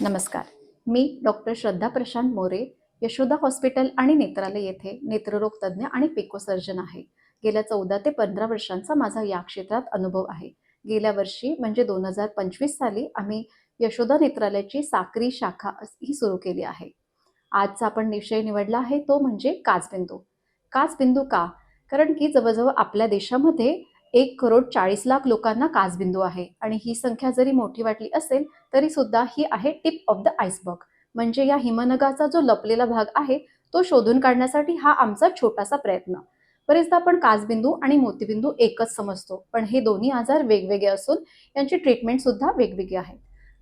नमस्कार. मी डॉक्टर श्रद्धा प्रशांत मोरे, यशोदा हॉस्पिटल आणि नेत्रालय येथे नेत्ररोग तज्ज्ञ आणि पिको सर्जन आहे. गेल्या 14 ते 15 वर्षांचा माझा या क्षेत्रात अनुभव आहे. गेल्या वर्षी म्हणजे 2025 साली आम्ही यशोदा नेत्रालयाची साक्री शाखा ही सुरू केली आहे. आजचा आपण विषय निवडला आहे तो म्हणजे काचबिंदू. काचबिंदू का? कारण की जवळजवळ आपल्या देशामध्ये 1,40,00,000 लोकांना काचबिंदू आहे आणि ही संख्या जरी मोठी वाटली असेल तरी सुद्धा ही आहे टिप ऑफ द आइसबर्ग. म्हणजे या हिमनगाचा जो लपलेला भाग आहे तो शोधून काढण्यासाठी हा आमचा छोटासा प्रयत्न. बरेचदा आपण काचबिंदू आणि मोतीबिंदू एकच समजतो, पण हे दोन्ही आजार वेगवेगळे असून यांची ट्रीटमेंट सुद्धा वेगवेगळी आहे.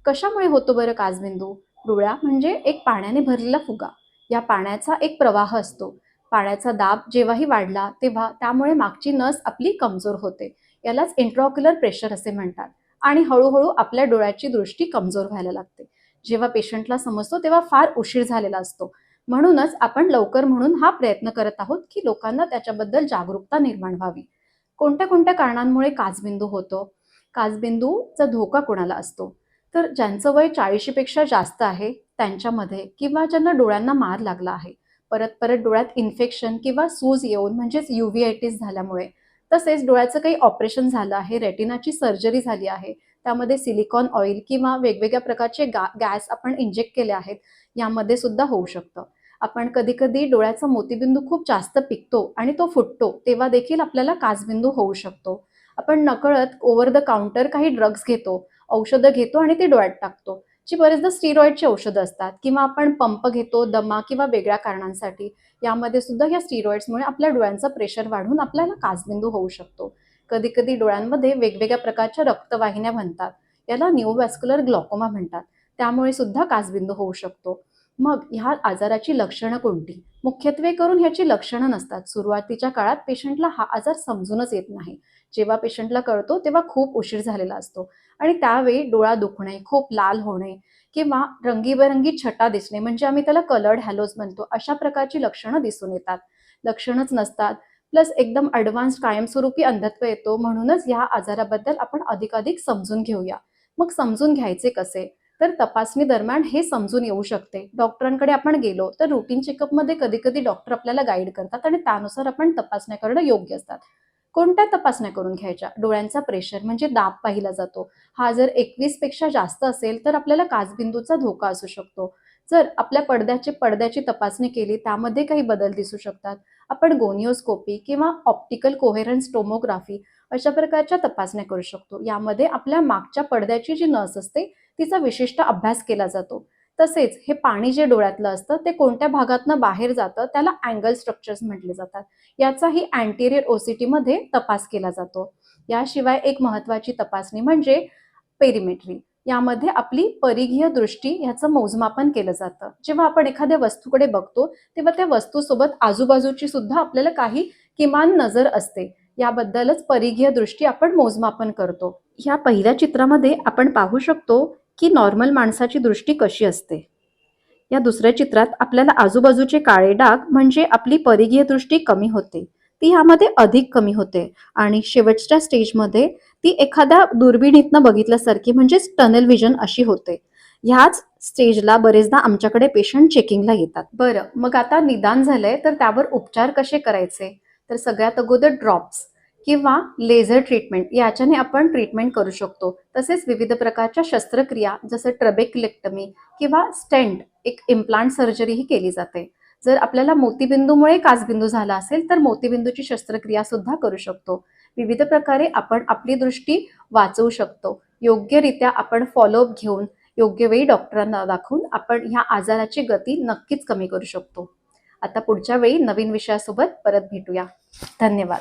कशामुळे होतो बरं काचबिंदू? डोळा म्हणजे एक पाण्याने भरलेला फुगा. या पाण्याचा एक प्रवाह असतो. पाण्याचा दाब जेव्हाही वाढला तेव्हा त्यामुळे मागची नस आपली कमजोर होते. यालाच इंट्राऑक्युलर प्रेशर असे म्हणतात. आणि हळूहळू आपल्या डोळ्याची दृष्टी कमजोर व्हायला लागते. जेव्हा पेशंटला समजतो तेव्हा फार उशीर झालेला असतो. म्हणूनच आपण लवकर म्हणून हा प्रयत्न करत आहोत की लोकांना त्याच्याबद्दल जागरूकता निर्माण व्हावी. कोणत्या कोणत्या कारणांमुळे काचबिंदू होतो? काचबिंदूचा धोका कोणाला असतो? तर ज्यांचं वय 40 पेक्षा जास्त आहे त्यांच्यामध्ये, किंवा ज्यांना डोळ्यांना मार लागला आहे, परत परत डोळ्यात इन्फेक्शन किंवा सूज येऊन म्हणजेच युव्हीआयटिस झाल्यामुळे, तसेच डोळ्याचं काही ऑपरेशन झालं आहे, रेटिनाची सर्जरी झाली आहे, त्यामध्ये सिलिकॉन ऑइल किंवा वेगवेगळ्या प्रकारचे गॅस आपण इंजेक्ट केले आहेत, यामध्ये सुद्धा होऊ शकतं. आपण कधी-कधी डोळ्याचा मोतीबिंदू खूप जास्त पिकतो आणि तो फुटतो, तेव्हा देखील आपल्याला काचबिंदू होऊ शकतो. आपण नकळत ओव्हर द काउंटर काही ड्रग्ज घेतो, औषधं घेतो आणि ते डोळ्यात टाकतो, जी बरेचदा स्टिरॉइडची औषधं असतात, किंवा आपण पंप घेतो दमा किंवा वेगळ्या कारणांसाठी. यामध्ये सुद्धा या स्टिरॉइड्समुळे आपल्या डोळ्यांचं प्रेशर वाढून आपल्याला काचबिंदू होऊ शकतो. कधी-कधी डोळ्यांमध्ये वेगवेगळ्या प्रकारच्या रक्तवाहिन्या बनतात. याला निओव्हॅस्क्युलर ग्लॉकोमा म्हणतात. त्यामुळे सुद्धा काचबिंदू होऊ शकतो. मग ह्या आजाराची लक्षणं कोणती? मुख्यत्वे करून ह्याची लक्षणं नसतात. सुरुवातीच्या काळात पेशंटला हा आजार समजूनच येत नाही. जेव्हा पेशंटला कळतो तेव्हा खूप उशीर झालेला असतो आणि त्यावेळी डोळा दुखणे, खूप लाल होणे किंवा रंगीबेरंगी छटा दिसणे, म्हणजे आम्ही त्याला कलर्ड हॅलोज म्हणतो, अशा प्रकारची लक्षणं दिसून येतात. लक्षणच नसतात प्लस एकदम ॲडव्हान्स्ड कायमस्वरूपी अंधत्व येतो. म्हणूनच या आजाराबद्दल आपण अधिकाधिक समजून घेऊया. मग समजून घ्यायचे कसे? तर तपासणी दरम्यान हे समजून येऊ शकते. डॉक्टरांकडे आपण गेलो तर रुटीन चेकअपमध्ये कधी-कधी डॉक्टर आपल्याला गाईड करतात आणि त्यानुसार आपण तपासण्या करणं योग्य असतात. कोणत्या तपासण्या करून घ्यायच्या? डोळ्यांचा प्रेशर म्हणजे दाब पाहिला जातो. हा जर 21 पेक्षा जास्त असेल तर आपल्याला काचबिंदूचा धोका असू शकतो. जर आपल्या पडद्याची तपासणी केली त्यामध्ये काही बदल दिसू शकतात. आपण गोनिओस्कोपी किंवा ऑप्टिकल कोहेरन्स टोमोग्राफी अशा प्रकारच्या तपासण्या करू शकतो. यामध्ये आपल्या मागच्या पडद्याची जी नस असते तिचा विशिष्ट अभ्यास केला जातो. तसेच हे पाणी जे डोळ्यातलं असतं ते कोणत्या भागातनं बाहेर जातं त्याला अँगल स्ट्रक्चर्स म्हटले जातात. याचाही अँटेरियर ओसीटीमध्ये तपास केला जातो. याशिवाय एक महत्त्वाची तपासणी म्हणजे पेरिमेट्री. यामध्ये आपली परिघीय दृष्टी ह्याचं मोजमापन केलं जातं. जेव्हा आपण एखाद्या वस्तूकडे बघतो तेव्हा त्या वस्तूसोबत आजूबाजूची सुद्धा आपल्याला काही किमान नजर असते. याबद्दलच परिघीय दृष्टी आपण मोजमापन करतो. ह्या पहिल्या चित्रामध्ये आपण पाहू शकतो की नॉर्मल माणसाची दृष्टी कशी असते. या दुसऱ्या चित्रात आपल्याला आजूबाजूचे काळे डाग म्हणजे आपली परिघीय दृष्टी कमी होते. ती ह्यामध्ये अधिक कमी होते आणि शेवटच्या स्टेजमध्ये ती एखाद्या दुर्बिणीतनं बघितल्यासारखी म्हणजेच टनेल व्हिजन अशी होते. ह्याच स्टेजला बरेचदा आमच्याकडे पेशंट चेकिंगला येतात. बरं, मग आता निदान झालंय तर त्यावर उपचार कसे करायचे? तर सगळ्यात अगोदर ड्रॉप्स किंवा लेझर ट्रीटमेंट याच्याने आपण ट्रीटमेंट करू शकतो. तसेच विविध प्रकारच्या शस्त्रक्रिया जसं ट्रबेक्युलेक्टमी किंवा स्टेंट एक इम्प्लांट सर्जरी ही केली जाते. जर आपल्याला मोतीबिंदूमुळे काचबिंदू झाला असेल तर मोतीबिंदूची शस्त्रक्रिया सुद्धा करू शकतो. विविध प्रकारे आपण आपली दृष्टी वाचवू शकतो. योग्यरित्या आपण फॉलोअप घेऊन योग्य वेळी डॉक्टरांना दाखवून आपण ह्या आजाराची गती नक्कीच कमी करू शकतो. आता पुढच्या वेळी नवीन विषयासोबत परत भेटूया. धन्यवाद.